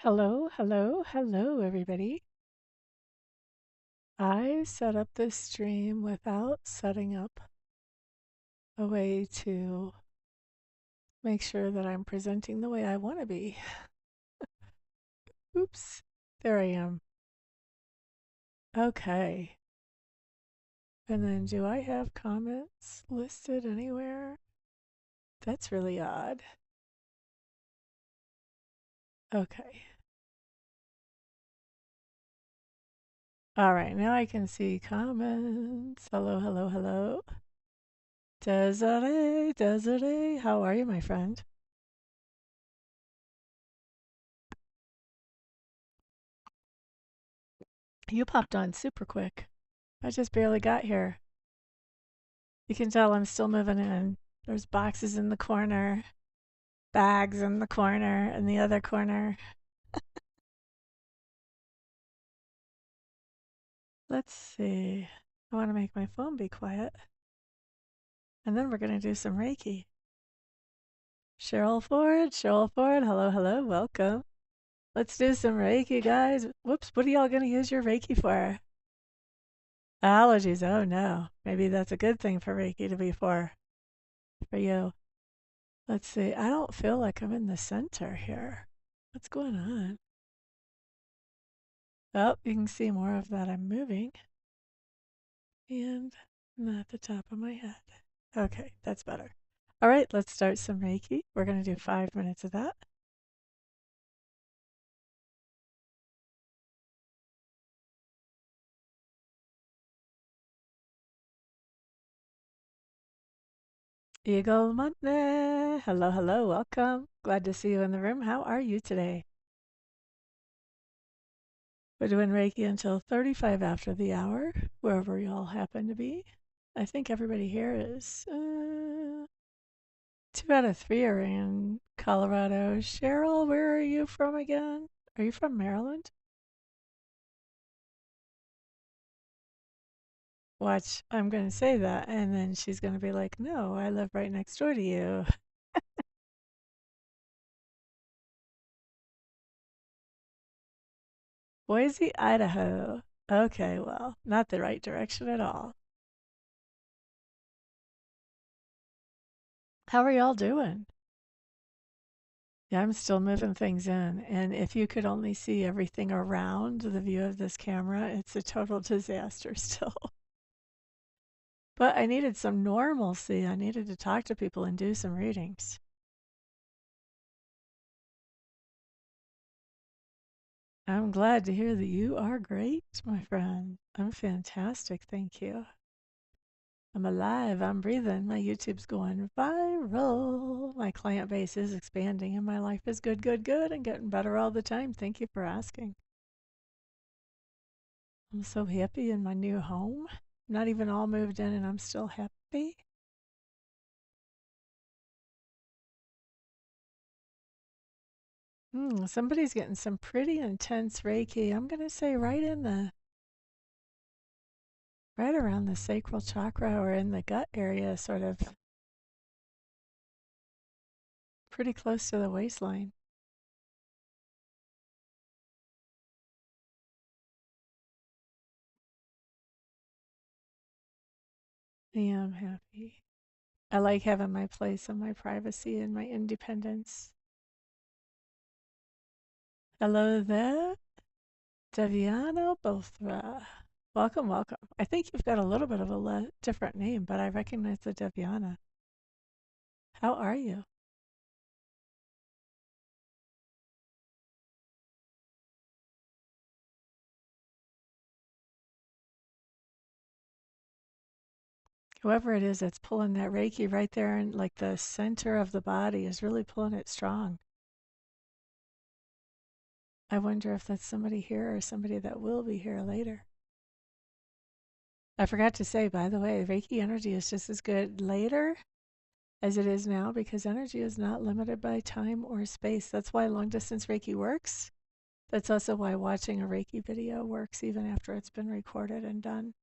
Hello, hello, hello, everybody. I set up this stream without setting up a way to make sure that I'm presenting the way I want to be. Oops, there I am. Okay. And then do I have comments listed anywhere? That's really odd. Okay. All right, now I can see comments. Hello, hello, hello. Desiree, Desiree, how are you, my friend? You popped on super quick. I just barely got here. You can tell I'm still moving in. There's boxes in the corner, bags in the corner, in the other corner. Let's see. I want to make my phone be quiet. And then we're going to do some Reiki. Cheryl Ford, hello, hello, welcome. Let's do some Reiki, guys. Whoops, what are y'all going to use your Reiki for? Allergies, oh no. Maybe that's a good thing for Reiki to be for you. Let's see, I don't feel like I'm in the center here. What's going on? Oh, you can see more of that I'm moving. And not the top of my head. Okay, that's better. All right, let's start some Reiki. We're going to do 5 minutes of that. Eagle Monday. Hello, hello, welcome. Glad to see you in the room. How are you today? We're doing Reiki until 35 after the hour, wherever you all happen to be. I think everybody here is 2 out of 3 are in Colorado. Cheryl, where are you from again? Are you from Maryland? Watch, I'm going to say that, and then she's going to be like, no, I live right next door to you. Boise, Idaho. Okay, well, not the right direction at all. How are y'all doing? Yeah, I'm still moving things in, and if you could only see everything around the view of this camera, it's a total disaster still. But I needed some normalcy. I needed to talk to people and do some readings. I'm glad to hear that you are great, my friend. I'm fantastic, thank you. I'm alive, I'm breathing, my YouTube's going viral. My client base is expanding and my life is good, good, good and getting better all the time. Thank you for asking. I'm so happy in my new home. Not even all moved in and I'm still happy. Somebody's getting some pretty intense Reiki. I'm gonna say right around the sacral chakra or in the gut area, sort of pretty close to the waistline. I am happy. I like having my place and my privacy and my independence. Hello there, Deviano Bothra. Welcome, welcome. I think you've got a little bit of a different name, but I recognize the Deviana. How are you? Whoever it is that's pulling that Reiki right there in like the center of the body is really pulling it strong. I wonder if that's somebody here or somebody that will be here later. I forgot to say, by the way, Reiki energy is just as good later as it is now because energy is not limited by time or space. That's why long distance Reiki works. That's also why watching a Reiki video works even after it's been recorded and done.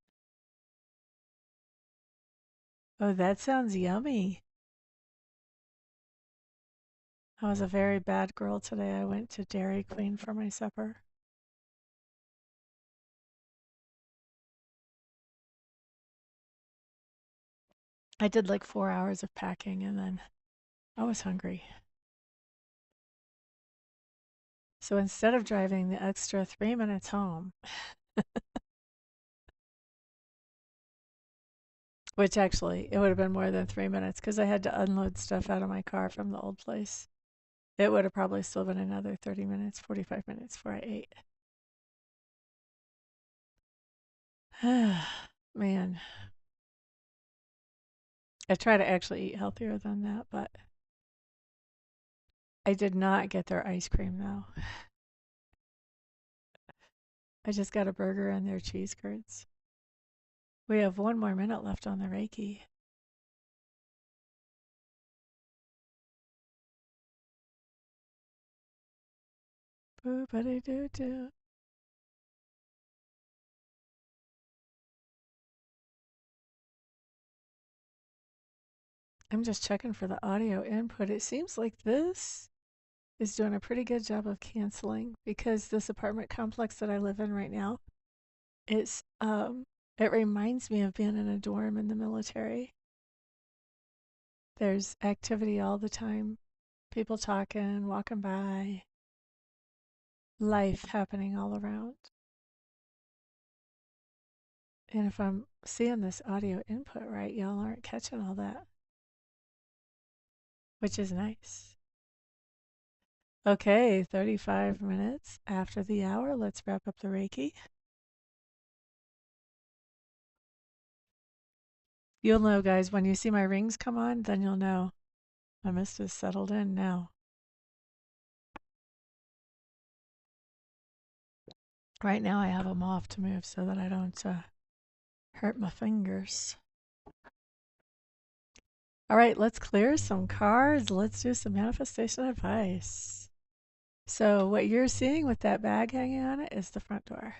Oh, that sounds yummy. I was a very bad girl today. I went to Dairy Queen for my supper. I did like 4 hours of packing and then I was hungry. So instead of driving the extra 3 minutes home, which actually it would have been more than 3 minutes because I had to unload stuff out of my car from the old place, it would have probably still been another 30 minutes, 45 minutes before I ate. Man, I try to actually eat healthier than that, but I did not get their ice cream though. I just got a burger and their cheese curds. We have 1 more minute left on the Reiki. Boo-ba-dee-doo-doo. I'm just checking for the audio input. It seems like this is doing a pretty good job of canceling because this apartment complex that I live in right now, it's it reminds me of being in a dorm in the military. There's activity all the time, people talking, walking by, life happening all around. And if I'm seeing this audio input right, y'all aren't catching all that, which is nice. Okay, 35 minutes after the hour. Let's wrap up the Reiki. You'll know, guys, when you see my rings come on, then you'll know Amista's settled in now. Right now, I have them off to move so that I don't hurt my fingers. All right, let's clear some cards. Let's do some manifestation advice. So, what you're seeing with that bag hanging on it is the front door.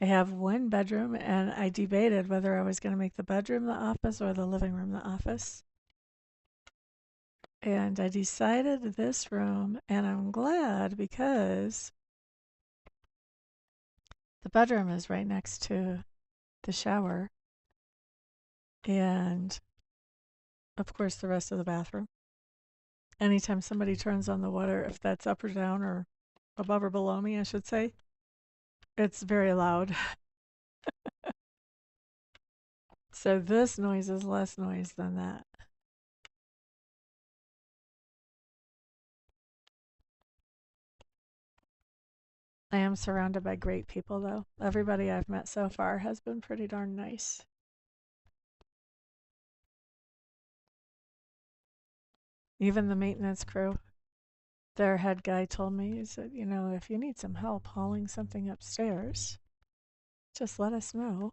I have one bedroom, and I debated whether I was going to make the bedroom the office or the living room the office. And I decided this room, and I'm glad because the bedroom is right next to the shower, and of course, the rest of the bathroom. Anytime somebody turns on the water, if that's up or down or above or below me, I should say, it's very loud. So this noise is less noise than that. I am surrounded by great people, though. Everybody I've met so far has been pretty darn nice. Even the maintenance crew. Their head guy told me, he said, you know, if you need some help hauling something upstairs, just let us know.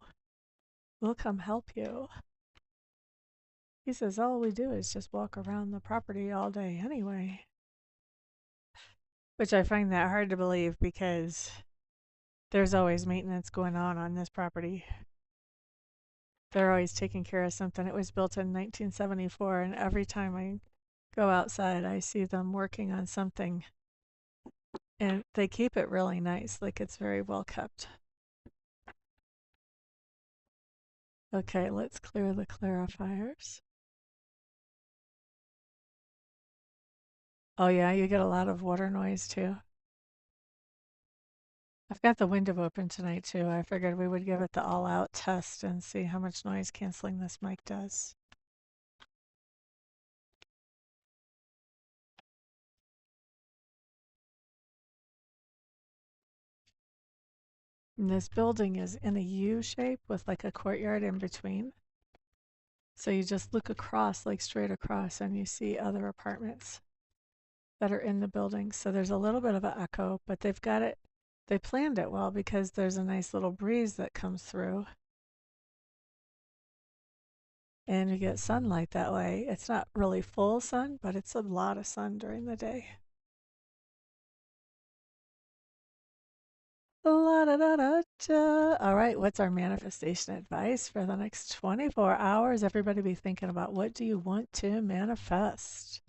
We'll come help you. He says, all we do is just walk around the property all day anyway. Which I find that hard to believe because there's always maintenance going on this property. They're always taking care of something. It was built in 1974, and every time I go outside, I see them working on something. And they keep it really nice, like it's very well kept. Okay, let's clear the clarifiers. Oh yeah, you get a lot of water noise too. I've got the window open tonight too. I figured we would give it the all-out test and see how much noise canceling this mic does. And this building is in a U shape with like a courtyard in between. So you just look across, like straight across, and you see other apartments that are in the building. So there's a little bit of an echo, but they've got it, they planned it well because there's a nice little breeze that comes through. And you get sunlight that way. It's not really full sun, but it's a lot of sun during the day. La da da da da. All right, what's our manifestation advice for the next 24 hours? Everybody be thinking about what do you want to manifest?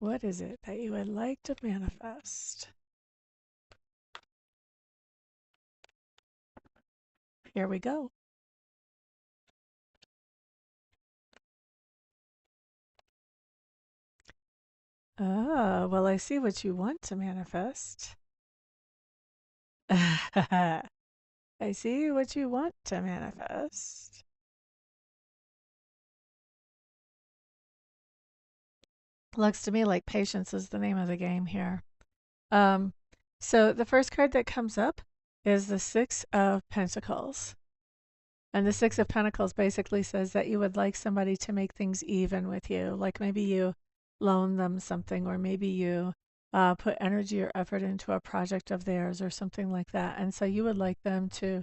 What is it that you would like to manifest? Here we go. Oh, well, I see what you want to manifest. I see what you want to manifest. Looks to me like patience is the name of the game here. Um, so the first card that comes up is the Six of Pentacles. And the Six of Pentacles basically says that you would like somebody to make things even with you. Like maybe you loan them something, or maybe you put energy or effort into a project of theirs or something like that. And so you would like them to,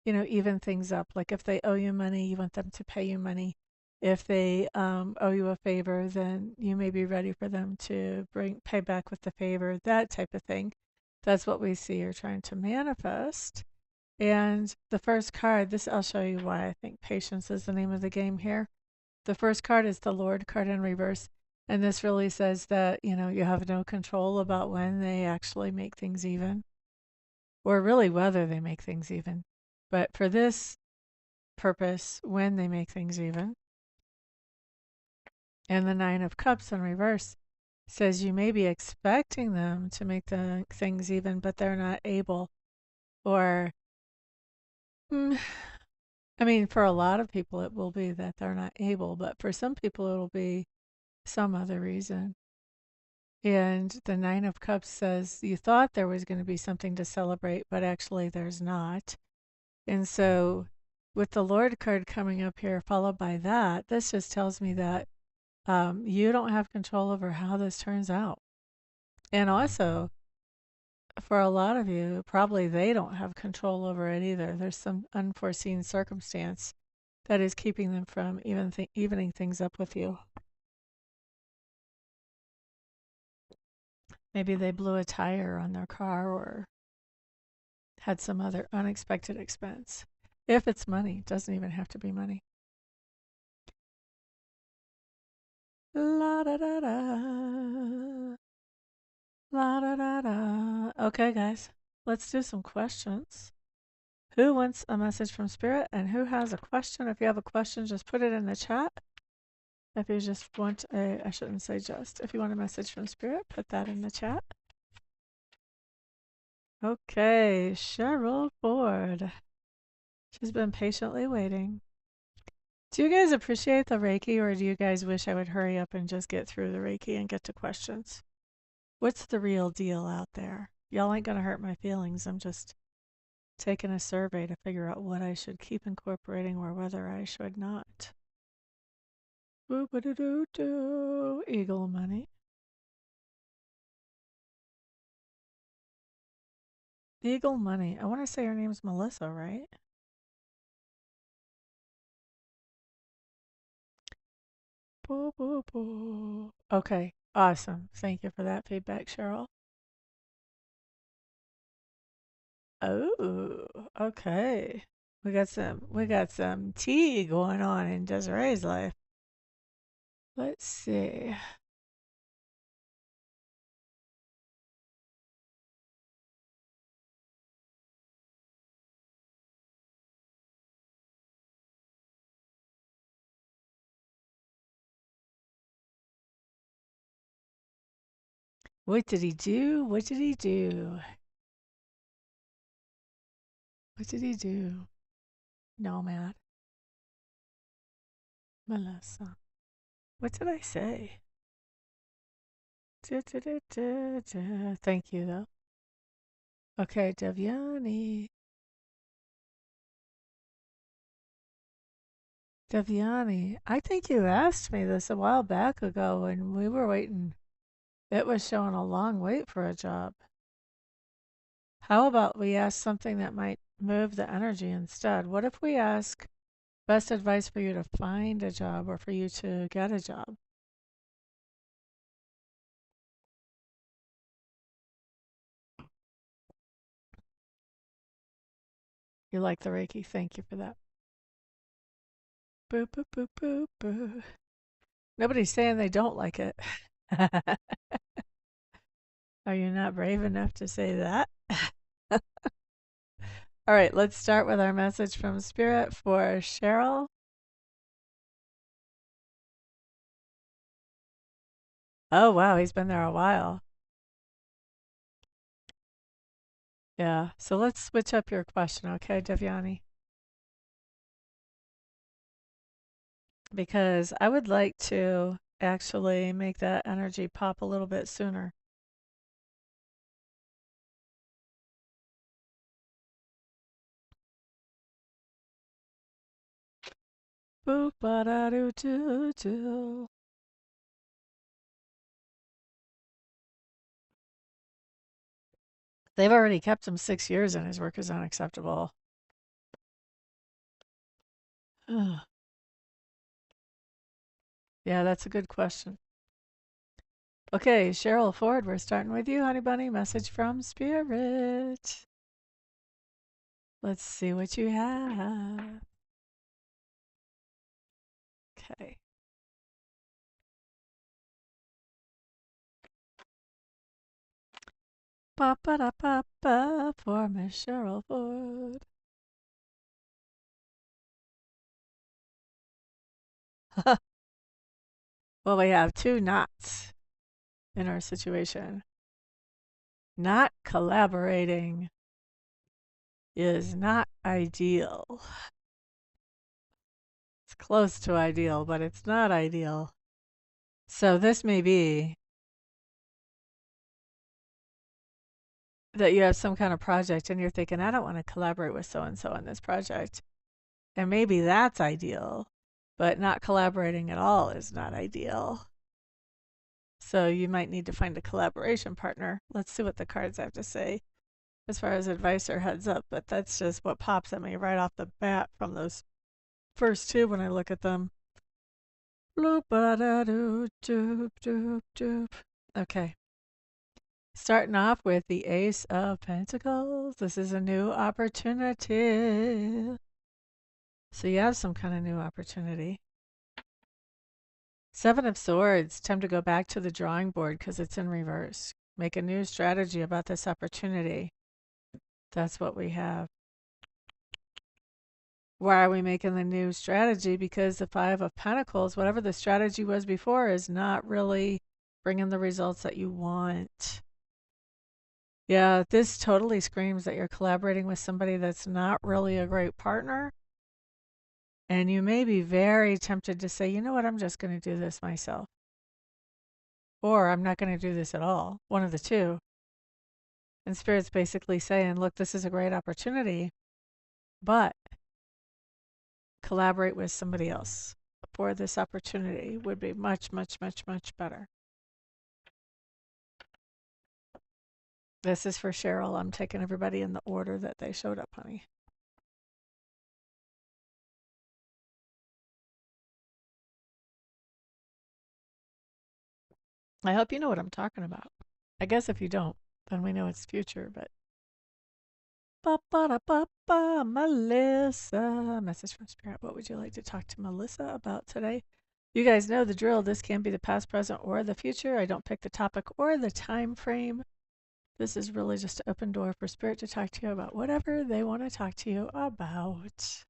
even things up. Like if they owe you money, you want them to pay you money. If they owe you a favor, then you may be ready for them to pay back with the favor, that type of thing. That's what we see you're trying to manifest. And the first card, this I'll show you why I think patience is the name of the game here. The first card is the Lord card in reverse. And this really says that, you have no control about when they actually make things even, or really whether they make things even. But for this purpose, when they make things even. And the Nine of Cups in reverse says you may be expecting them to make the things even, but they're not able. Or, mm, I mean, for a lot of people, it will be that they're not able, but for some people, it'll be some other reason. And the Nine of Cups says you thought there was going to be something to celebrate, but actually there's not. And so, with the Lord card coming up here, followed by that, this just tells me that you don't have control over how this turns out. And also, for a lot of you, probably they don't have control over it either. There's some unforeseen circumstance that is keeping them from evening things up with you. Maybe they blew a tire on their car or had some other unexpected expense. If it's money, it doesn't even have to be money. La da da da. La da da da. Okay, guys, let's do some questions. Who wants a message from Spirit and who has a question? If you have a question, just put it in the chat. If you just want I shouldn't say just. If you want a message from Spirit, put that in the chat. Okay, Cheryl Ford. She's been patiently waiting. Do you guys appreciate the Reiki, or do you guys wish I would hurry up and just get through the Reiki and get to questions? What's the real deal out there? Y'all ain't gonna hurt my feelings. I'm just taking a survey to figure out what I should keep incorporating or whether I should not. Boo-ba-doo-doo-doo. Eagle money. Eagle money. I want to say her name's Melissa, right? Boo, boo, boo. Okay, awesome. Thank you for that feedback, Cheryl. Oh, okay. We got some tea going on in Desiree's life. Let's see. What did he do? What did he do? What did he do? Nomad. Melissa. What did I say? Thank you, though. Okay, Devyani. Devyani, I think you asked me this a while back ago when we were waiting. It was showing a long wait for a job. How about we ask something that might move the energy instead? What if we ask best advice for you to find a job or for you to get a job? You like the Reiki? Thank you for that. Boo, boo, boo, boo, boo. Nobody's saying they don't like it. Are you not brave enough to say that? All right, let's start with our message from Spirit for Cheryl. Oh, wow, he's been there a while. Yeah, so let's switch up your question, okay, Devyani? Because I would like to actually make that energy pop a little bit sooner. Boop ba da doo doo doo. They've already kept him 6 years and his work is unacceptable. Yeah, that's a good question. Okay, Cheryl Ford, we're starting with you, honey bunny. Message from Spirit. Let's see what you have. Okay. Ba ba da ba ba for Miss Cheryl Ford. Well, we have two knots in our situation. Not collaborating is not ideal. It's close to ideal, but it's not ideal. So this may be that you have some kind of project and you're thinking, I don't want to collaborate with so and so on this project. And maybe that's ideal, but not collaborating at all is not ideal. So you might need to find a collaboration partner. Let's see what the cards have to say as far as advice or heads up, but that's just what pops at me right off the bat from those first two when I look at them. Okay. Starting off with the Ace of Pentacles. This is a new opportunity. So you have some kind of new opportunity. Seven of Swords. Time to go back to the drawing board because it's in reverse. Make a new strategy about this opportunity. That's what we have. Why are we making the new strategy? Because the Five of Pentacles, whatever the strategy was before, is not really bringing the results that you want. Yeah, this totally screams that you're collaborating with somebody that's not really a great partner. And you may be very tempted to say, you know what, I'm just going to do this myself. Or I'm not going to do this at all. One of the two. And Spirit's basically saying, look, this is a great opportunity, but collaborate with somebody else for this opportunity would be much, much, much, much better. This is for Cheryl. I'm taking everybody in the order that they showed up, honey. I hope you know what I'm talking about. I guess if you don't, then we know it's future, but. Ba-ba-da-ba-ba, Melissa. Message from Spirit. What would you like to talk to Melissa about today? You guys know the drill. This can be the past, present, or the future. I don't pick the topic or the time frame. This is really just an open door for Spirit to talk to you about whatever they want to talk to you about.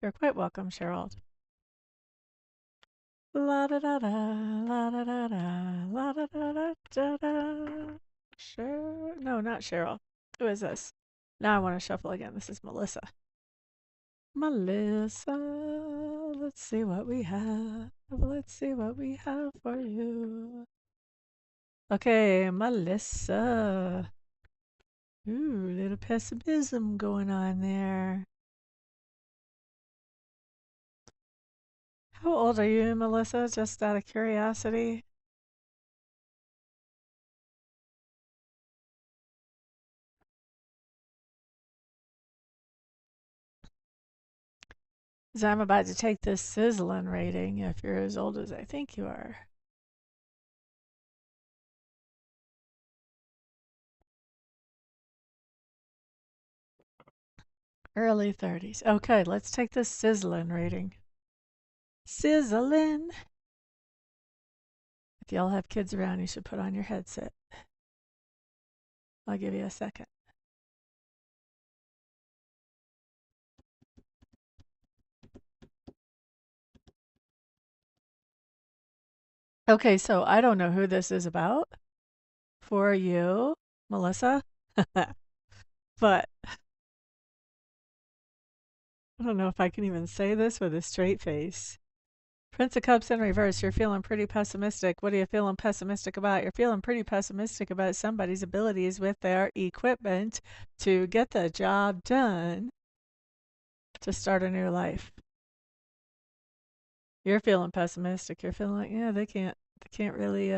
You're quite welcome, Cheryl. La da da da, la da da da, la da da da da da. Sure. No, not Cheryl. Who is this? Now I want to shuffle again. This is Melissa. Melissa, let's see what we have. Let's see what we have for you. Okay, Melissa. Ooh, a little pessimism going on there. How old are you, Melissa? Just out of curiosity. So I'm about to take this sizzling rating if you're as old as I think you are. Early 30s. Okay, let's take this sizzling rating. Sizzling. If y'all have kids around, you should put on your headset. I'll give you a second. Okay, so I don't know who this is about for you, Melissa, but I don't know if I can even say this with a straight face. Prince of Cups in reverse, you're feeling pretty pessimistic. What are you feeling pessimistic about? You're feeling pretty pessimistic about somebody's abilities with their equipment to get the job done to start a new life. You're feeling pessimistic. You're feeling like, yeah, they can't really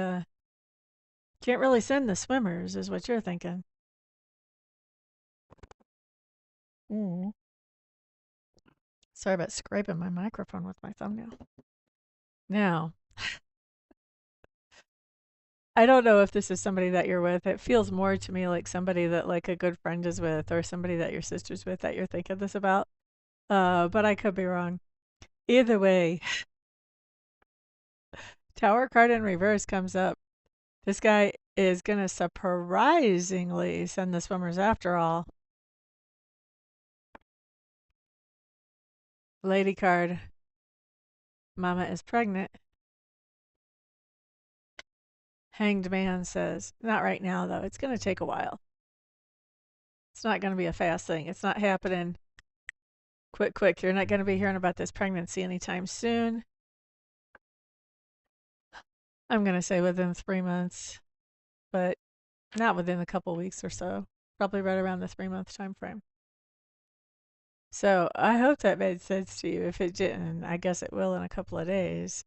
send the swimmers, is what you're thinking. Mm. Sorry about scraping my microphone with my thumbnail. Now, I don't know if this is somebody that you're with. It feels more to me like somebody that like a good friend is with or somebody that your sister's with that you're thinking this about. But I could be wrong. Either way, Tower card in reverse comes up. This guy is going to surprisingly send the swimmers after all. Lady card. Mama is pregnant. Hanged man says, not right now though. It's going to take a while. It's not going to be a fast thing. It's not happening quick. You're not going to be hearing about this pregnancy anytime soon. I'm going to say within 3 months, but not within a couple weeks or so. Probably right around the 3-month time frame. So I hope that made sense to you. If it didn't, I guess it will in a couple of days.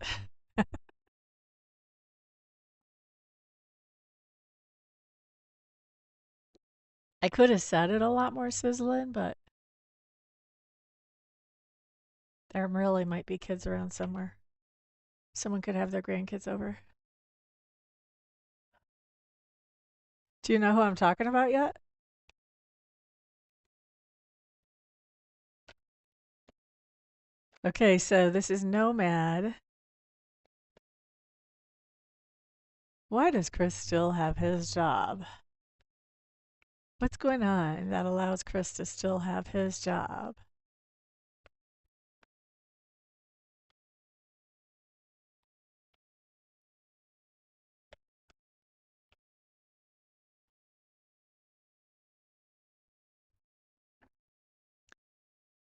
I could have said it a lot more sizzling, but there really might be kids around somewhere. Someone could have their grandkids over. Do you know who I'm talking about yet? Okay, so this is Nomad. Why does Chris still have his job? What's going on that allows Chris to still have his job?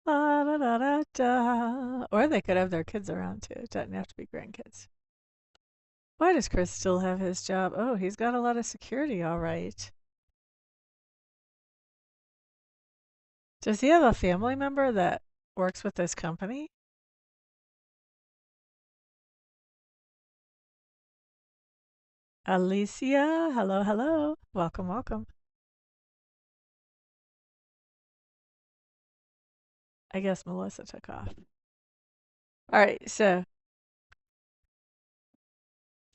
La, da, da, da, da. Or they could have their kids around too. It doesn't have to be grandkids. Why does Chris still have his job? Oh, he's got a lot of security, all right. Does he have a family member that works with this company? Alicia, hello. Welcome. I guess Melissa took off. All right, so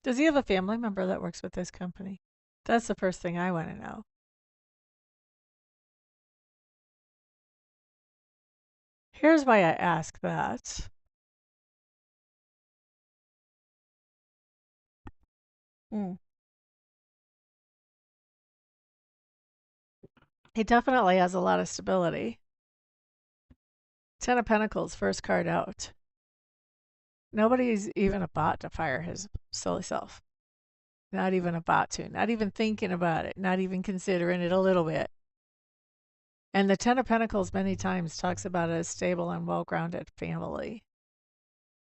does he have a family member that works with this company? That's the first thing I want to know. Here's why I ask that. Mm. He definitely has a lot of stability. Ten of Pentacles, first card out. Nobody's even about to fire his silly self. Not even about to. Not even thinking about it. Not even considering it a little bit. And the Ten of Pentacles many times talks about a stable and well-grounded family,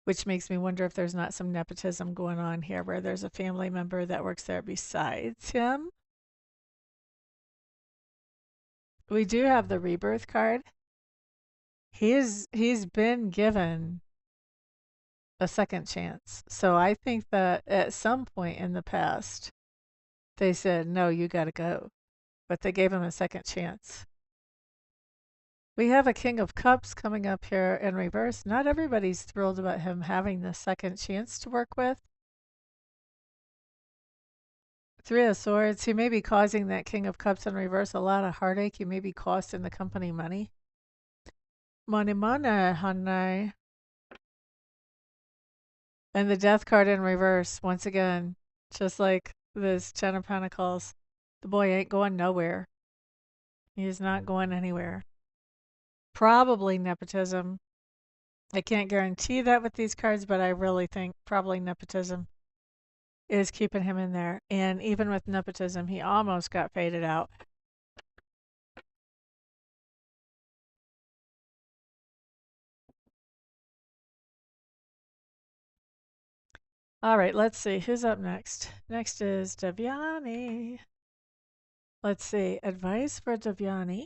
which makes me wonder if there's not some nepotism going on here where there's a family member that works there besides him. We do have the Rebirth card. He's been given a second chance. So I think that at some point in the past, they said, no, you got to go. But they gave him a second chance. We have a King of Cups coming up here in reverse. Not everybody's thrilled about him having the second chance to work with. Three of Swords. He may be causing that King of Cups in reverse a lot of heartache. He may be costing the company money. Money, honey. And the Death card in reverse, once again, Just like this Ten of Pentacles. The boy ain't going nowhere. He's not going anywhere. Probably nepotism. I can't guarantee that with these cards, but I really think probably nepotism is keeping him in there. And even with nepotism, he almost got faded out. All right, let's see. Who's up next? Next is Devyani. Let's see. Advice for Devyani.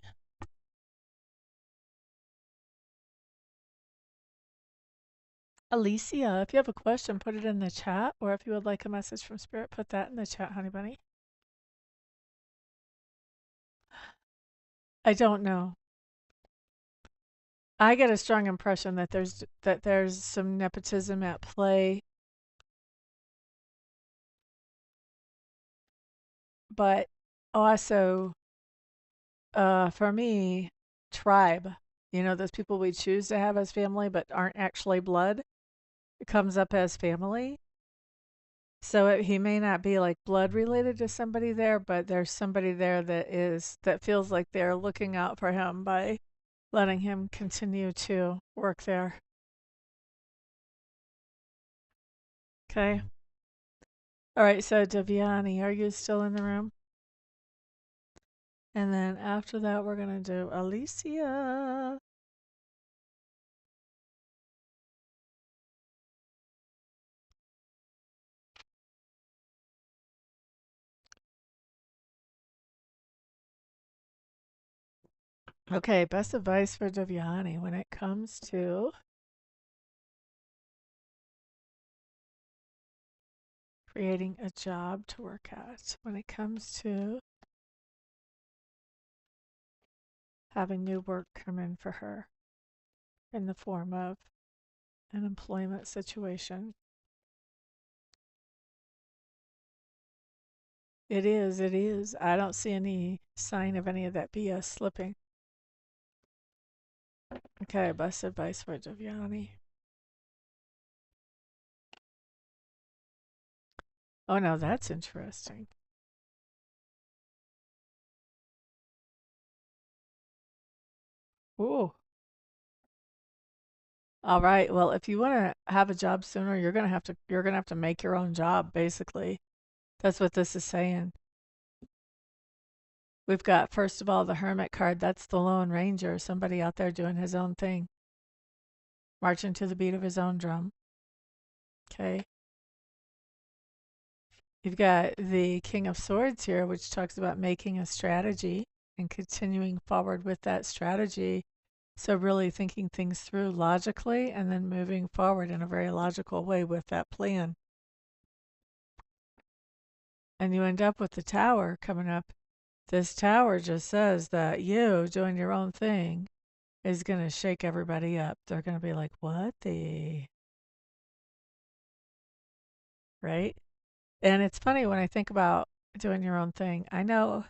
Alicia, if you have a question, put it in the chat. Or if you would like a message from Spirit, put that in the chat, honey bunny. I don't know. I get a strong impression that there's some nepotism at play, but also for me, tribe. You know, those people we choose to have as family but aren't actually blood. It comes up as family. So he may not be like blood related to somebody there, but there's somebody there that feels like they're looking out for him by letting him continue to work there. Okay. All right, so Devyani, are you still in the room? And then after that, we're going to do Alicia. Okay, best advice for Devyani when it comes to creating a job to work at, when it comes to having new work come in for her in the form of an employment situation. It is, it is. I don't see any sign of any of that BS slipping. Okay, best advice for Devyani. Oh, no, that's interesting. Ooh. All right. Well, if you want to have a job sooner, you're gonna have to make your own job, basically. That's what this is saying. We've got, first of all, the Hermit card. That's the Lone Ranger, somebody out there doing his own thing, marching to the beat of his own drum. Okay. You've got the King of Swords here, which talks about making a strategy and continuing forward with that strategy. So, really thinking things through logically and then moving forward in a very logical way with that plan. And you end up with the Tower coming up. This Tower just says that you doing your own thing is going to shake everybody up. They're going to be like, what the? Right? And it's funny when I think about doing your own thing. I know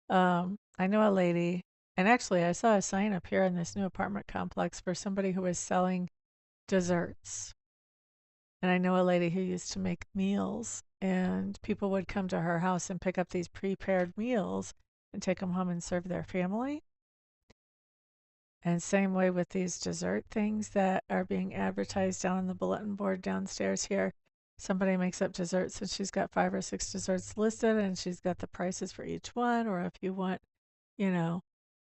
a lady, and actually I saw a sign up here in this new apartment complex for somebody who was selling desserts. And I know a lady who used to make meals, and people would come to her house and pick up these prepared meals and take them home and serve their family. And same way with these dessert things that are being advertised down on the bulletin board downstairs here. Somebody makes up desserts and she's got 5 or 6 desserts listed and she's got the prices for each one. Or if you want, you know,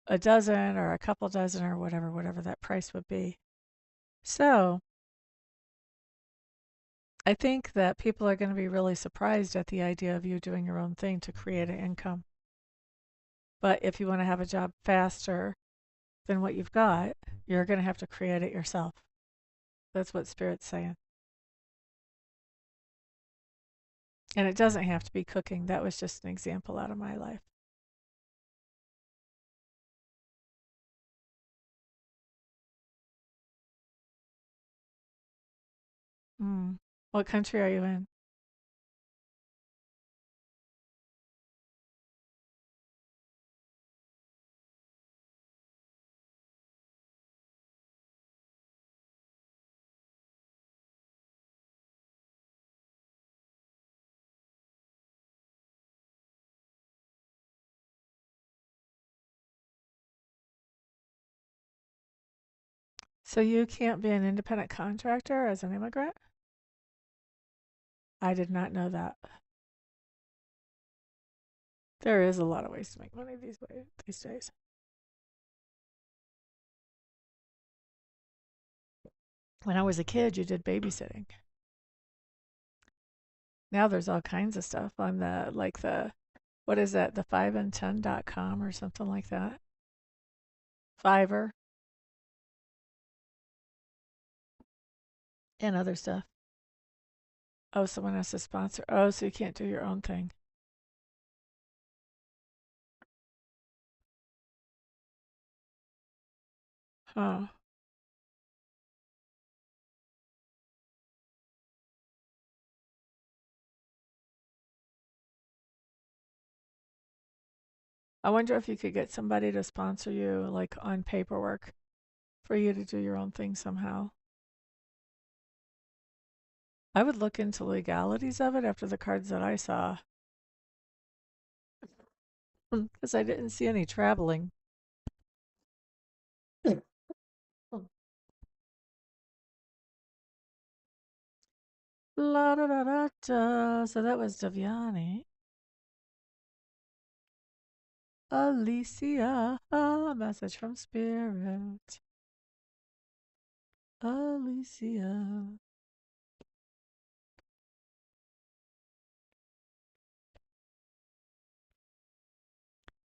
a dozen or a couple dozen or whatever that price would be. So I think that people are going to be really surprised at the idea of you doing your own thing to create an income. But if you want to have a job faster than what you've got, you're going to have to create it yourself. That's what Spirit's saying. And it doesn't have to be cooking. That was just an example out of my life. Mm. What country are you in? So you can't be an independent contractor as an immigrant? I did not know that. There is a lot of ways to make money these days. When I was a kid, you did babysitting. Now there's all kinds of stuff on the what is that, the 5and10.com or something like that. Fiverr and other stuff. Oh, someone has to sponsor. Oh, so you can't do your own thing. Huh. I wonder if you could get somebody to sponsor you, like on paperwork, for you to do your own thing somehow. I would look into legalities of it after the cards that I saw, because I didn't see any traveling. La da da da da. So that was Daviani. Alicia, a message from Spirit. Alicia.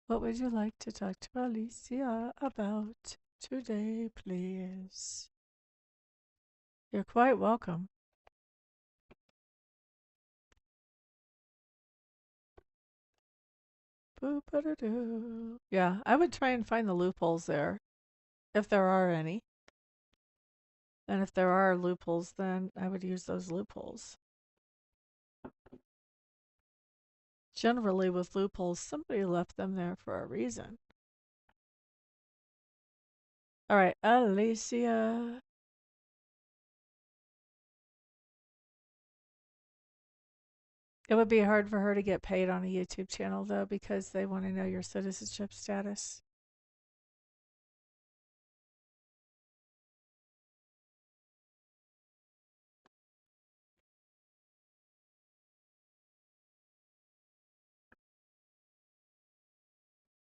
What would you like to talk to Alicia about today, please? You're quite welcome. Boop-a-da-doo. Yeah, I would try and find the loopholes there, if there are any. And if there are loopholes, then I would use those loopholes. Generally, with loopholes, somebody left them there for a reason. All right, Alicia. It would be hard for her to get paid on a YouTube channel, though, because they want to know your citizenship status.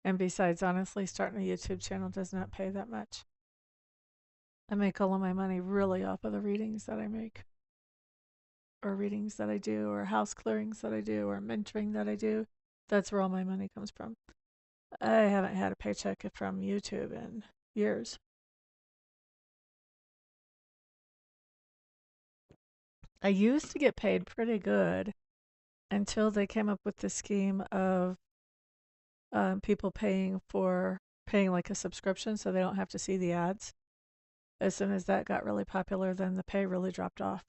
And besides, honestly, starting a YouTube channel does not pay that much. I make all of my money really off of the readings that I make, or readings that I do, or house clearings that I do, or mentoring that I do. That's where all my money comes from. I haven't had a paycheck from YouTube in years. I used to get paid pretty good until they came up with the scheme of people paying like a subscription so they don't have to see the ads. As soon as that got really popular, then the pay really dropped off.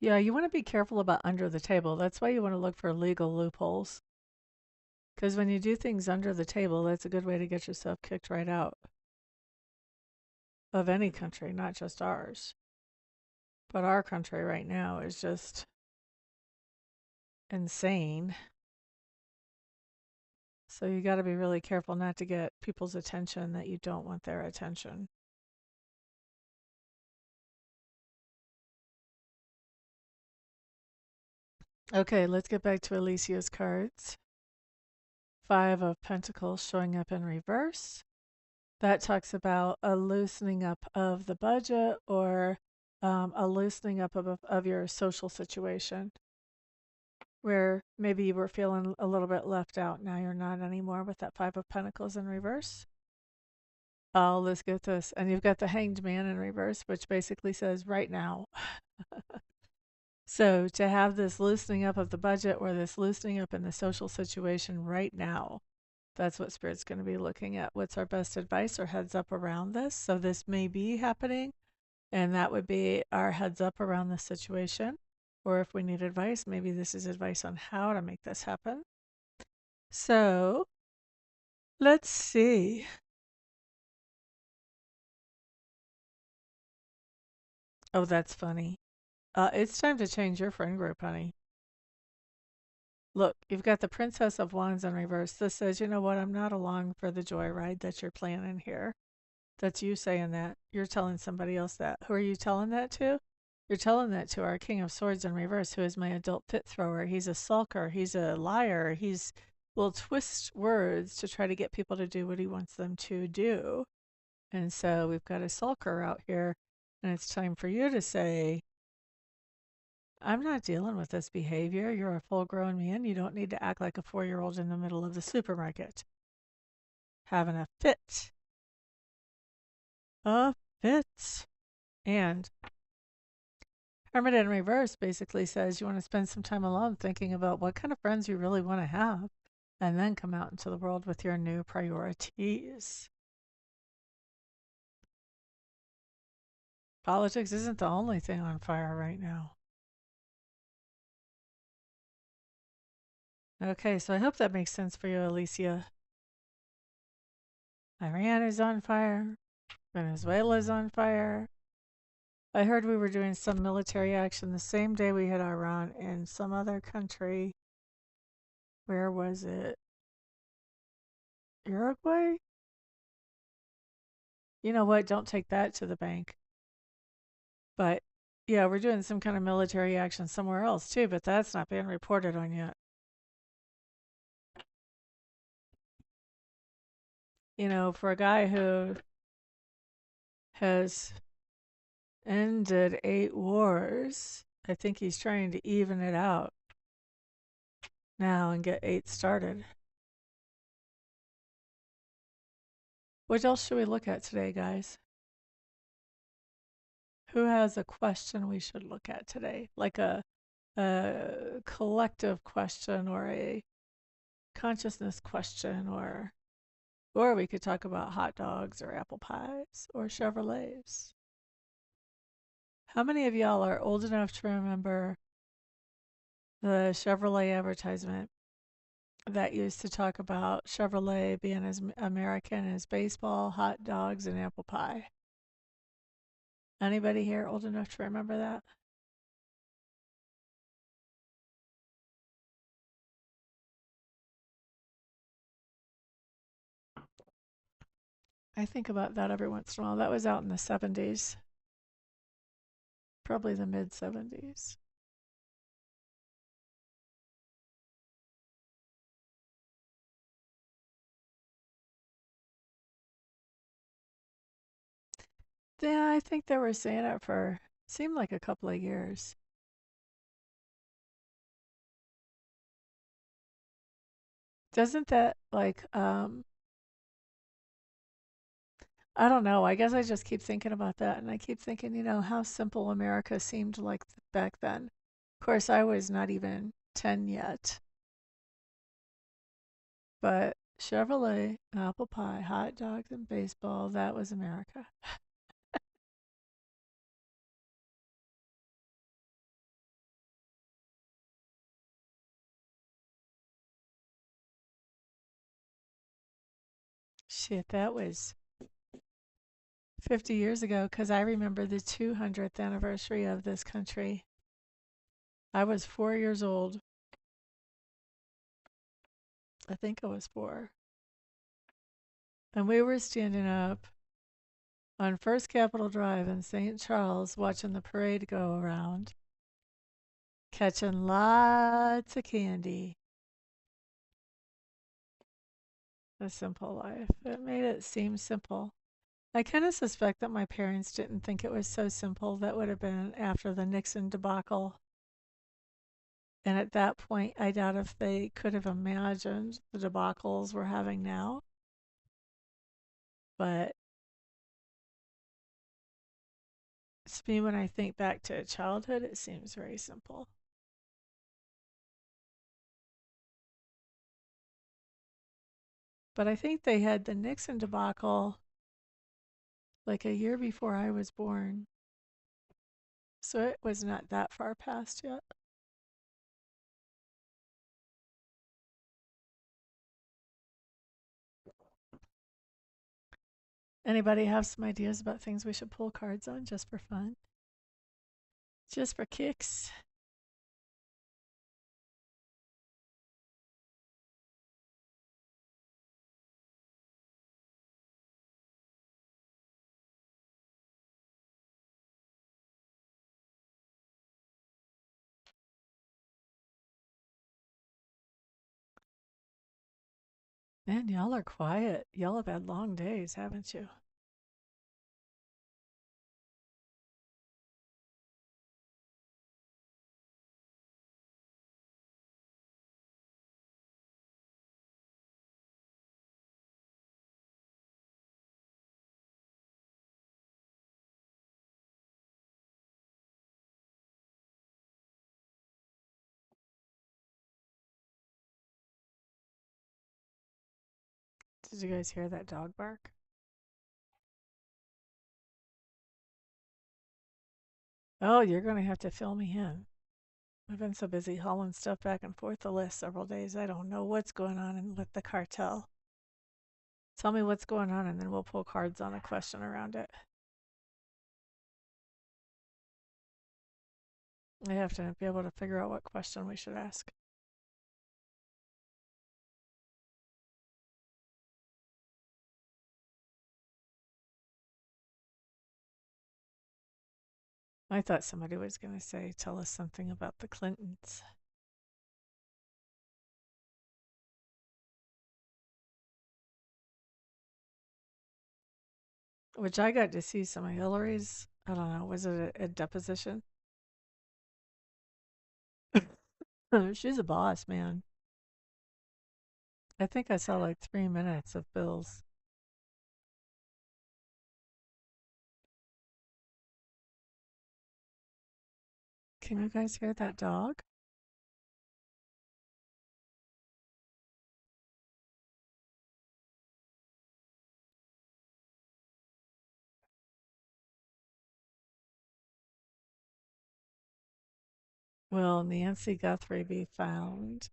Yeah, you want to be careful about under the table. That's why you want to look for legal loopholes. Because when you do things under the table, that's a good way to get yourself kicked right out of any country, not just ours. But our country right now is just insane. So you got to be really careful not to get people's attention that you don't want their attention. Okay, let's get back to Alicia's cards. Five of Pentacles showing up in reverse. That talks about a loosening up of the budget, or a loosening up of your social situation, where maybe you were feeling a little bit left out. Now you're not anymore with that Five of Pentacles in reverse. Oh, let's get this. And you've got the Hanged Man in reverse, which basically says right now. So to have this loosening up of the budget, or this loosening up in the social situation right now, that's what Spirit's going to be looking at. What's our best advice or heads up around this? So this may be happening, and that would be our heads up around the situation. Or if we need advice, maybe this is advice on how to make this happen. So let's see. Oh, that's funny. It's time to change your friend group, honey. Look, you've got the Princess of Wands in reverse. This says, you know what? I'm not along for the joyride that you're planning here. That's you saying that. You're telling somebody else that. Who are you telling that to? You're telling that to our King of Swords in reverse, who is my adult pit thrower. He's a sulker. He's a liar. He's will twist words to try to get people to do what he wants them to do. And so we've got a sulker out here, and it's time for you to say, I'm not dealing with this behavior. You're a full grown man. You don't need to act like a 4-year-old in the middle of the supermarket. Having a fit. A fit. And Hermit in reverse basically says you want to spend some time alone thinking about what kind of friends you really want to have, and then come out into the world with your new priorities. Politics isn't the only thing on fire right now. Okay, so I hope that makes sense for you, Alicia. Iran is on fire. Venezuela is on fire. I heard we were doing some military action the same day we hit Iran in some other country. Where was it? Uruguay? You know what? Don't take that to the bank. But yeah, we're doing some kind of military action somewhere else too, but that's not being reported on yet. You know, for a guy who has ended 8 wars, I think he's trying to even it out now and get 8 started. What else should we look at today, guys? Who has a question we should look at today? Like a collective question or a consciousness question, or we could talk about hot dogs or apple pies or Chevrolets. How many of y'all are old enough to remember the Chevrolet advertisement that used to talk about Chevrolet being as American as baseball, hot dogs, and apple pie? Anybody here old enough to remember that? I think about that every once in a while. That was out in the 70s, probably the mid 70s. Yeah, I think they were saying it for, seemed like a couple of years. Doesn't that like, I don't know. I guess I just keep thinking about that, and I keep thinking, you know, how simple America seemed like back then. Of course, I was not even 10 yet, but Chevrolet, apple pie, hot dogs, and baseball, that was America. Shit, that was 50 years ago, because I remember the 200th anniversary of this country. I was 4 years old. I think I was 4. And we were standing up on First Capitol Drive in St. Charles watching the parade go around, catching lots of candy. A simple life. It made it seem simple. I kind of suspect that my parents didn't think it was so simple. That would have been after the Nixon debacle. And at that point, I doubt if they could have imagined the debacles we're having now. But to me, when I think back to childhood, it seems very simple. But I think they had the Nixon debacle like a year before I was born. So it was not that far past yet. Anybody have some ideas about things we should pull cards on just for fun? Just for kicks? Man, y'all are quiet. Y'all have had long days, haven't you? Did you guys hear that dog bark? Oh, you're going to have to fill me in. I've been so busy hauling stuff back and forth the last several days. I don't know what's going on with the cartel. Tell me what's going on, and then we'll pull cards on a question around it. I have to be able to figure out what question we should ask. I thought somebody was going to say, tell us something about the Clintons. Which I got to see some of Hillary's. I don't know. Was it a deposition? She's a boss, man. I think I saw like 3 minutes of Bill's. Can you guys hear that dog? Will Nancy Guthrie be found?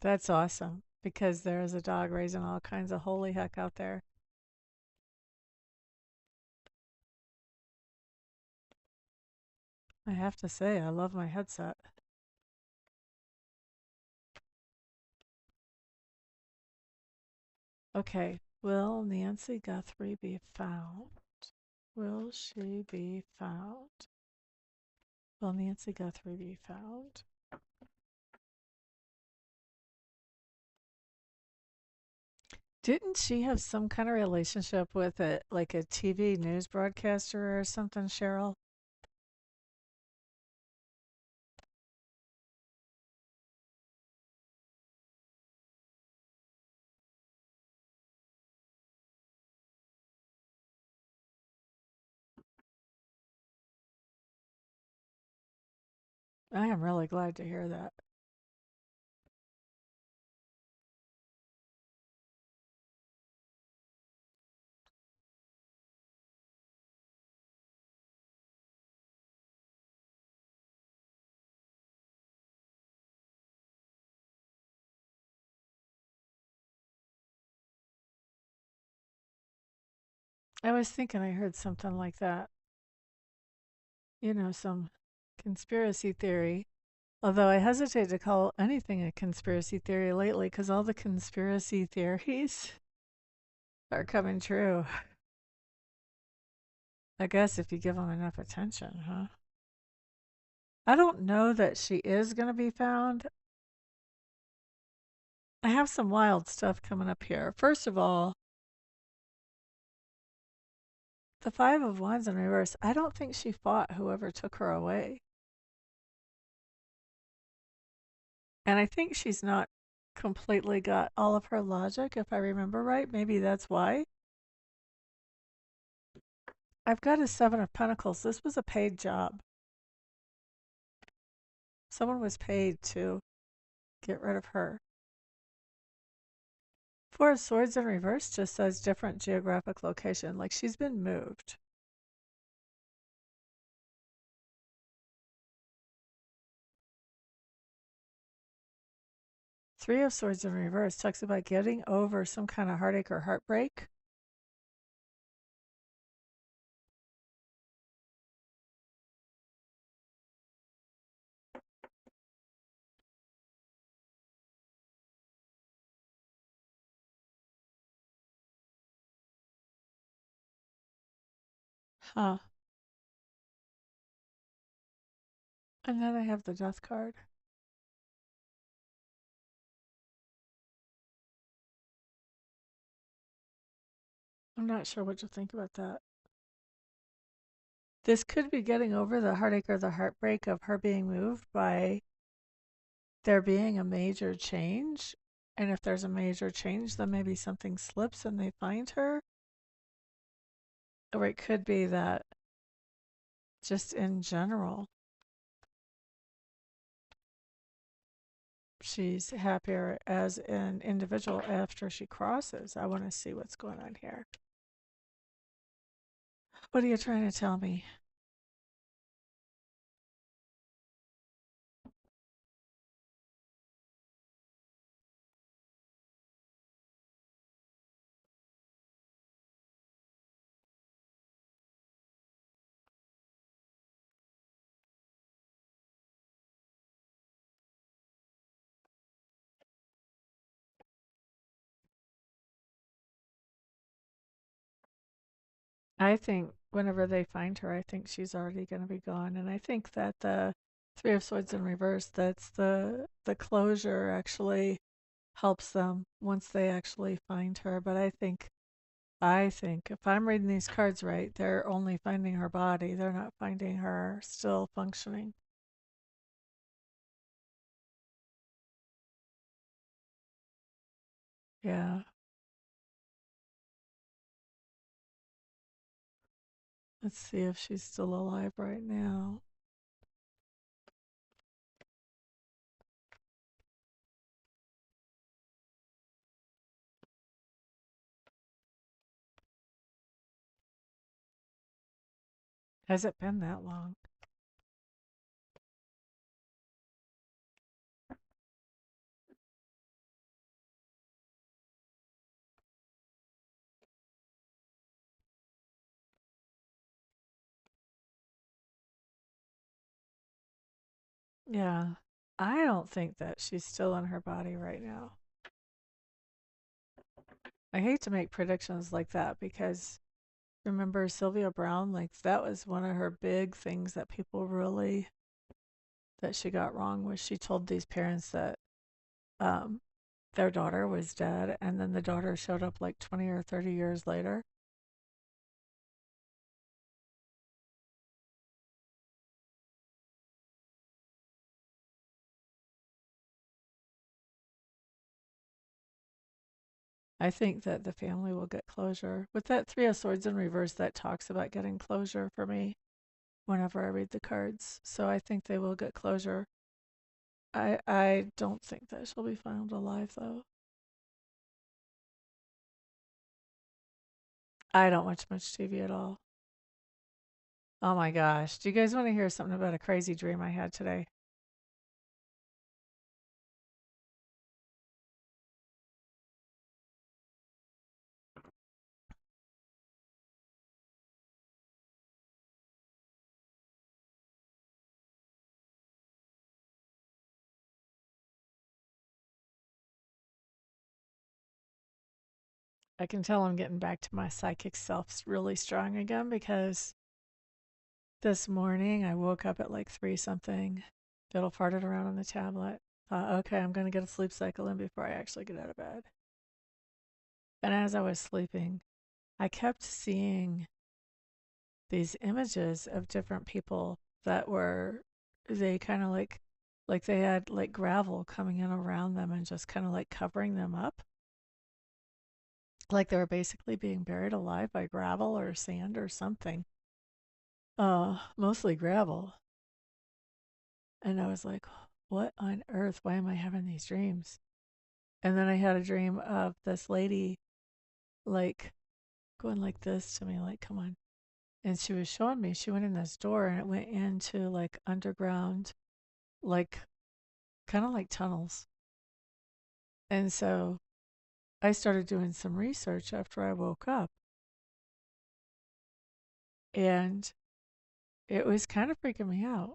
That's awesome because there is a dog raising all kinds of holy heck out there. I have to say, I love my headset. Okay, will Nancy Guthrie be found? Will she be found? Will Nancy Guthrie be found? Didn't she have some kind of relationship with like a TV news broadcaster or something, Cheryl? I am really glad to hear that. I was thinking I heard something like that. Some conspiracy theory. Although I hesitate to call anything a conspiracy theory lately because all the conspiracy theories are coming true. I guess if you give them enough attention, huh? I don't know that she is going to be found. I have some wild stuff coming up here. First of all, the Five of Wands in reverse, I don't think she fought whoever took her away. And I think she's not completely got all of her logic, if I remember right. Maybe that's why. I've got a Seven of Pentacles. This was a paid job. Someone was paid to get rid of her. Four of Swords in reverse just says different geographic location, like she's been moved. Three of Swords in reverse talks about getting over some kind of heartache or heartbreak. Huh. And then I have the death card. I'm not sure what to think about that. This could be getting over the heartache or the heartbreak of her being moved by there being a major change. And if there's a major change, then maybe something slips and they find her. Or it could be that just in general, she's happier as an individual after she crosses. I want to see what's going on here. What are you trying to tell me? I think whenever they find her, I think she's already going to be gone. And I think that the Three of Swords in reverse, that's the closure actually helps them once they actually find her. But I think if I'm reading these cards right, they're only finding her body. They're not finding her still functioning. Yeah. Let's see if she's still alive right now. Has it been that long? Yeah. I don't think that she's still in her body right now. I hate to make predictions like that because remember Sylvia Brown? Like that was one of her big things that people really that she got wrong was she told these parents that um, their daughter was dead, and then the daughter showed up like 20 or 30 years later. I think that the family will get closure. With that Three of Swords in reverse, that talks about getting closure for me whenever I read the cards. So I think they will get closure. I don't think that she'll be found alive though. I don't watch much TV at all. Oh my gosh. Do you guys want to hear something about a crazy dream I had today? I can tell I'm getting back to my psychic self really strong again because this morning I woke up at like 3 something, fiddle farted around on the tablet. Thought, okay, I'm going to get a sleep cycle in before I actually get out of bed. And as I was sleeping, I kept seeing these images of different people that were, they kind of like they had like gravel coming in around them and just kind of like covering them up. Like they were basically being buried alive by gravel or sand or something. Mostly gravel. And I was like, what on earth? Why am I having these dreams? And then I had a dream of this lady like going like this to me, like, come on. And she was showing me, she went in this door and it went into like underground, like kind of like tunnels. And so I started doing some research after I woke up and it was kind of freaking me out.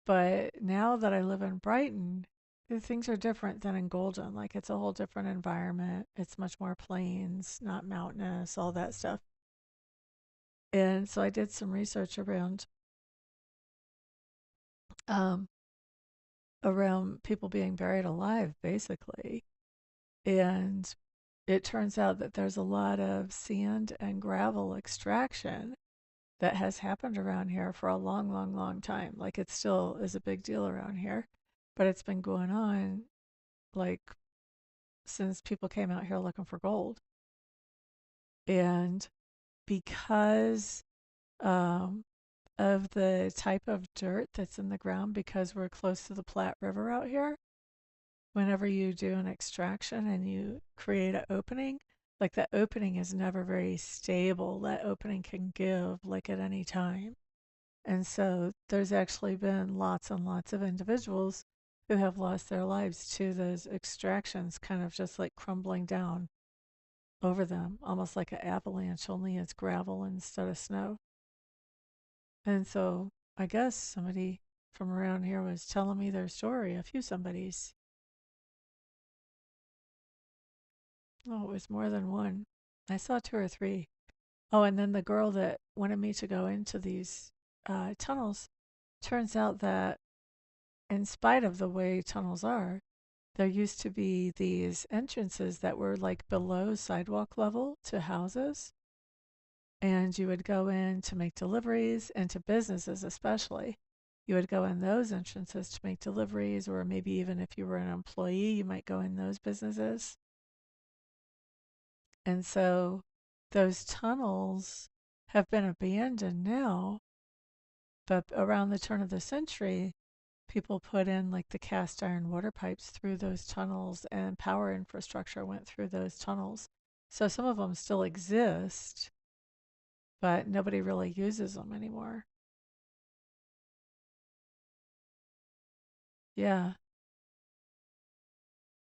But now that I live in Brighton, things are different than in Golden. Like it's a whole different environment. It's much more plains, not mountainous, all that stuff. And so I did some research around um, around people being buried alive, basically. And it turns out that there's a lot of sand and gravel extraction that has happened around here for a long, long, long time. Like it still is a big deal around here, but it's been going on like since people came out here looking for gold. And because um, of the type of dirt that's in the ground, because we're close to the Platte River out here, whenever you do an extraction and you create an opening, like that opening is never very stable. That opening can give like at any time. And so there's actually been lots and lots of individuals who have lost their lives to those extractions kind of just like crumbling down over them, almost like an avalanche, only it's gravel instead of snow. And so I guess somebody from around here was telling me their story, a few somebodies. Oh, it was more than one. I saw two or three. Oh, and then the girl that wanted me to go into these tunnels, turns out that in spite of the way tunnels are, there used to be these entrances that were like below sidewalk level to houses. And you would go in to make deliveries and to businesses, especially. You would go in those entrances to make deliveries, or maybe even if you were an employee, you might go in those businesses. And so those tunnels have been abandoned now, but around the turn of the century, people put in like the cast iron water pipes through those tunnels and power infrastructure went through those tunnels. So some of them still exist, but nobody really uses them anymore. Yeah.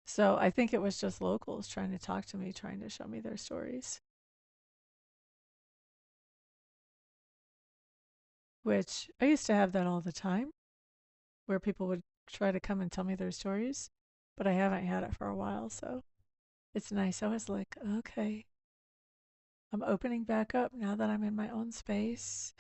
So I think it was just locals trying to talk to me, trying to show me their stories, which I used to have that all the time, where people would try to come and tell me their stories, but I haven't had it for a while. So it's nice. I was like, okay, I'm opening back up now that I'm in my own space.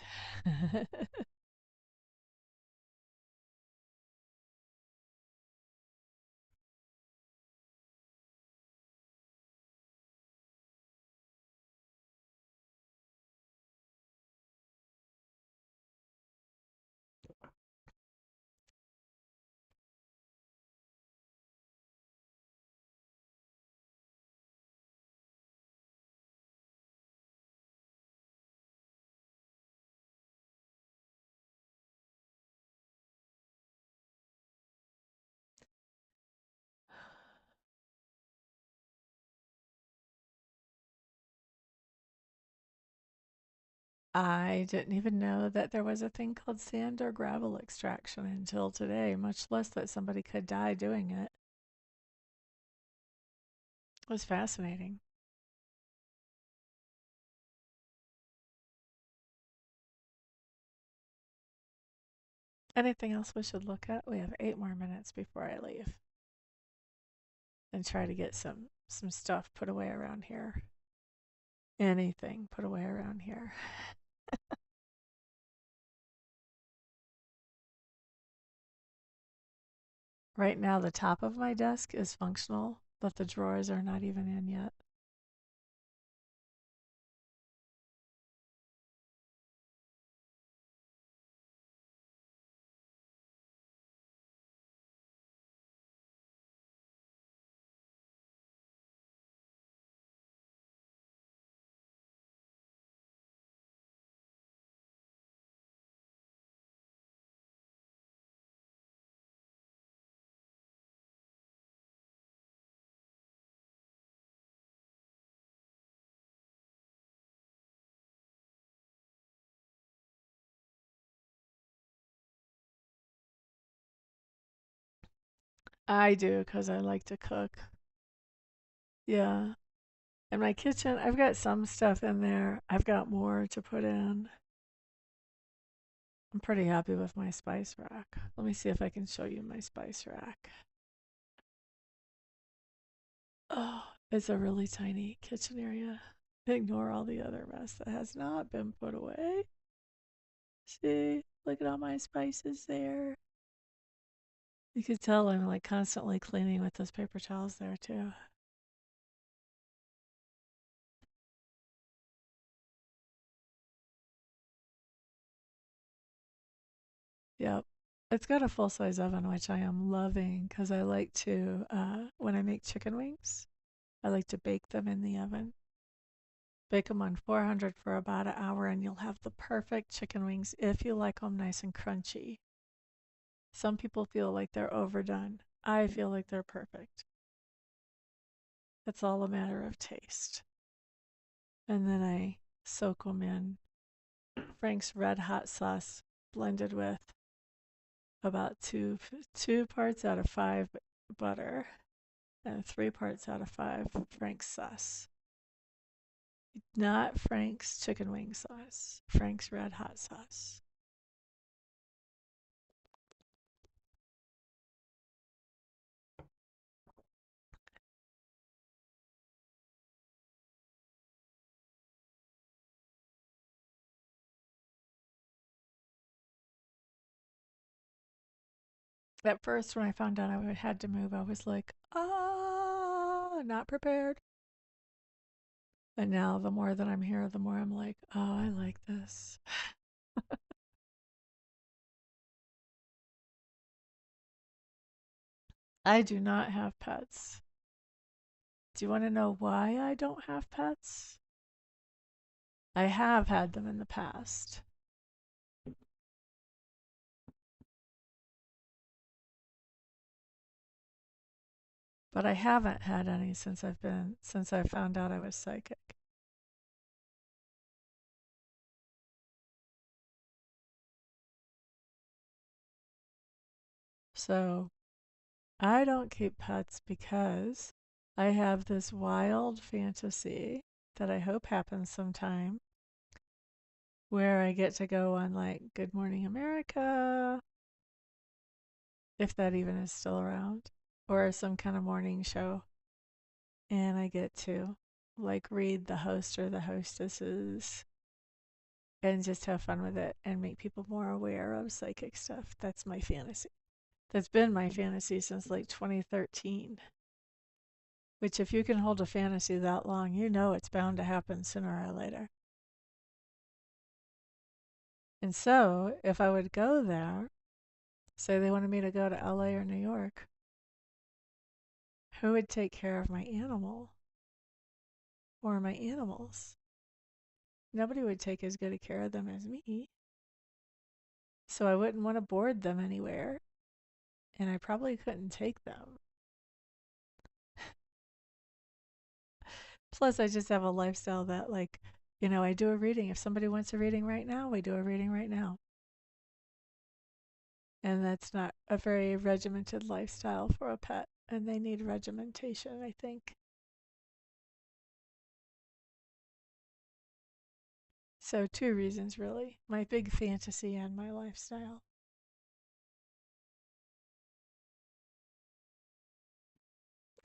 I didn't even know that there was a thing called sand or gravel extraction until today, much less that somebody could die doing it. It was fascinating. Anything else we should look at? We have 8 more minutes before I leave and try to get some stuff put away around here. Anything put away around here. Right now, the top of my desk is functional, but the drawers are not even in yet. I do because I like to cook. Yeah. In my kitchen, I've got some stuff in there. I've got more to put in. I'm pretty happy with my spice rack. Let me see if I can show you my spice rack. Oh, it's a really tiny kitchen area. Ignore all the other mess that has not been put away. See, look at all my spices there. You could tell I'm like constantly cleaning with those paper towels there too. Yep. It's got a full size oven, which I am loving because I like to, when I make chicken wings, I like to bake them in the oven. Bake them on 400 for about an hour, and you'll have the perfect chicken wings if you like them nice and crunchy. Some people feel like they're overdone. I feel like they're perfect. It's all a matter of taste. And then I soak them in Frank's Red Hot sauce blended with about two parts out of five butter and 3 parts out of five Frank's sauce. Not Frank's chicken wing sauce, Frank's Red Hot sauce. At first, when I found out I had to move, I was like, not prepared. And now, the more that I'm here, the more I'm like, oh, I like this. I do not have pets. Do you want to know why I don't have pets? I have had them in the past, but I haven't had any since I found out I was psychic. So I don't keep pets because I have this wild fantasy that I hope happens sometime where I get to go on like Good Morning America, if that even is still around, or some kind of morning show. And I get to like read the host or the hostesses and just have fun with it and make people more aware of psychic stuff. That's my fantasy. That's been my fantasy since like 2013. Which, if you can hold a fantasy that long, you know it's bound to happen sooner or later. And so, if I would go there, say they wanted me to go to LA or New York, who would take care of my animal or my animals? Nobody would take as good a care of them as me. So I wouldn't want to board them anywhere, and I probably couldn't take them. Plus, I just have a lifestyle that, like, I do a reading. If somebody wants a reading right now, we do a reading right now. And that's not a very regimented lifestyle for a pet, and they need regimentation, I think. So, two reasons really, my big fantasy and my lifestyle.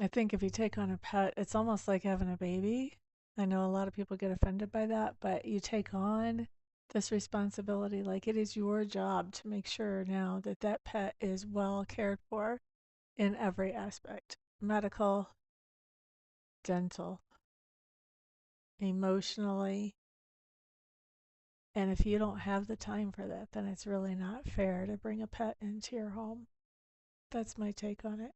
I think if you take on a pet, it's almost like having a baby. I know a lot of people get offended by that, but you take on this responsibility like it is your job to make sure now that that pet is well cared for in every aspect: medical, dental, emotionally. And if you don't have the time for that, then it's really not fair to bring a pet into your home. That's my take on it.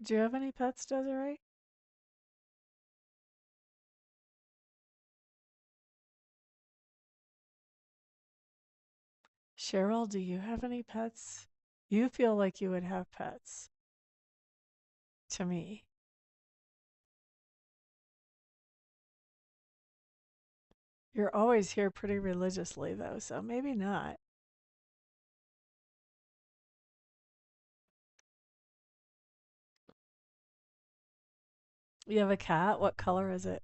Do you have any pets, Desiree? Cheryl, do you have any pets? You feel like you would have pets to me. You're always here pretty religiously, though, so maybe not. You have a cat? What color is it?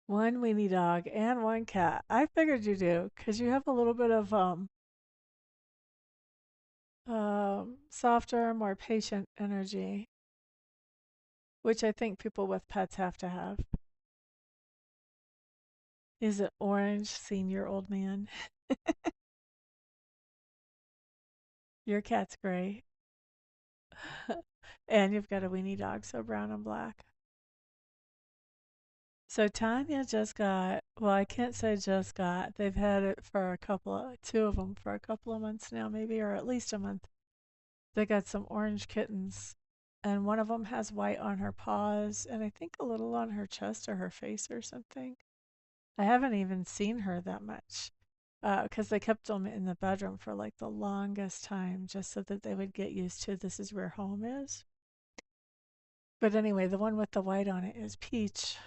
One weenie dog and one cat. I figured you do because you have a little bit of softer, more patient energy, which I think people with pets have to have. Is it orange, senior old man? Your cat's gray. And you've got a weenie dog, so brown and black. So Tanya just got, well, I can't say just got. They've had it for two of them for a couple of months now, maybe, or at least a month. They got some orange kittens, and one of them has white on her paws, and I think a little on her chest or her face or something. I haven't even seen her that much because they kept them in the bedroom for like the longest time just so that they would get used to this is where home is. But anyway, the one with the white on it is Peach.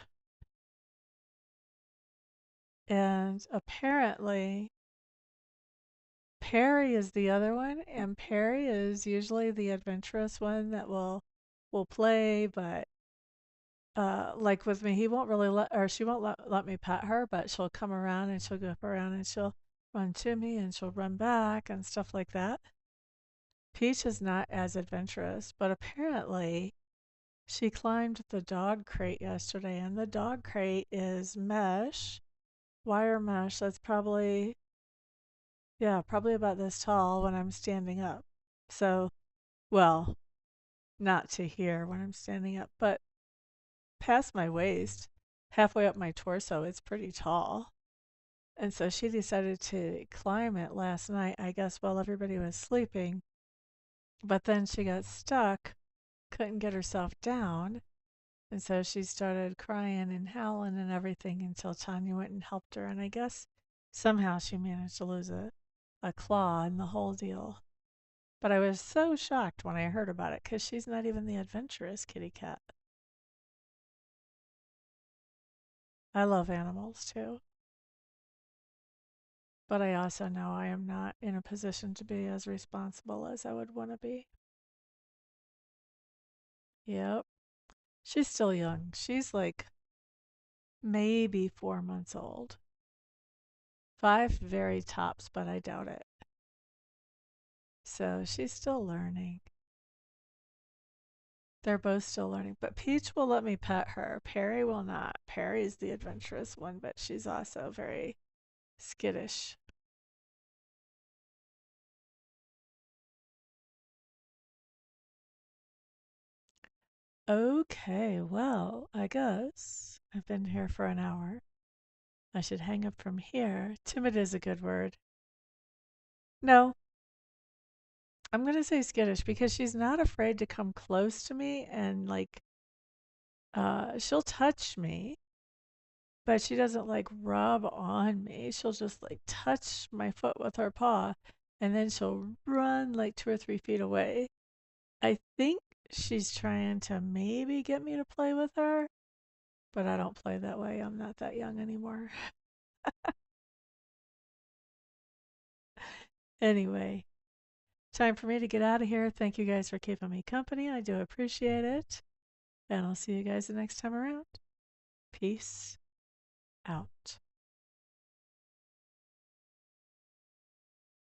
And apparently, Perry is the other one, and Perry is usually the adventurous one that will play, but like with me, he won't really she won't let me pet her, but she'll come around and she'll go up around and she'll run to me and she'll run back and stuff like that. Peach is not as adventurous, but apparently she climbed the dog crate yesterday, and the dog crate is mesh, wire mesh. That's probably, yeah, probably about this tall when I'm standing up. So, well, not to here when I'm standing up, but past my waist, halfway up my torso, it's pretty tall. And so she decided to climb it last night, I guess, while everybody was sleeping. But then she got stuck, couldn't get herself down. And so she started crying and howling and everything until Tanya went and helped her. And I guess somehow she managed to lose a claw in the whole deal. But I was so shocked when I heard about it because she's not even the adventurous kitty cat. I love animals too. But I also know I am not in a position to be as responsible as I would want to be. Yep. She's still young. She's like maybe 4 months old. 5 very tops, but I doubt it. So she's still learning. They're both still learning. But Peach will let me pet her. Perry will not. Perry's the adventurous one, but she's also very skittish. Okay, well, I guess I've been here for an hour. I should hang up from here. Timid is a good word. No, I'm going to say skittish because she's not afraid to come close to me and like she'll touch me, but she doesn't like rub on me. She'll just like touch my foot with her paw and then she'll run like 2 or 3 feet away. I think she's trying to maybe get me to play with her, but I don't play that way. I'm not that young anymore. Anyway, time for me to get out of here. Thank you guys for keeping me company. I do appreciate it. And I'll see you guys the next time around. Peace out.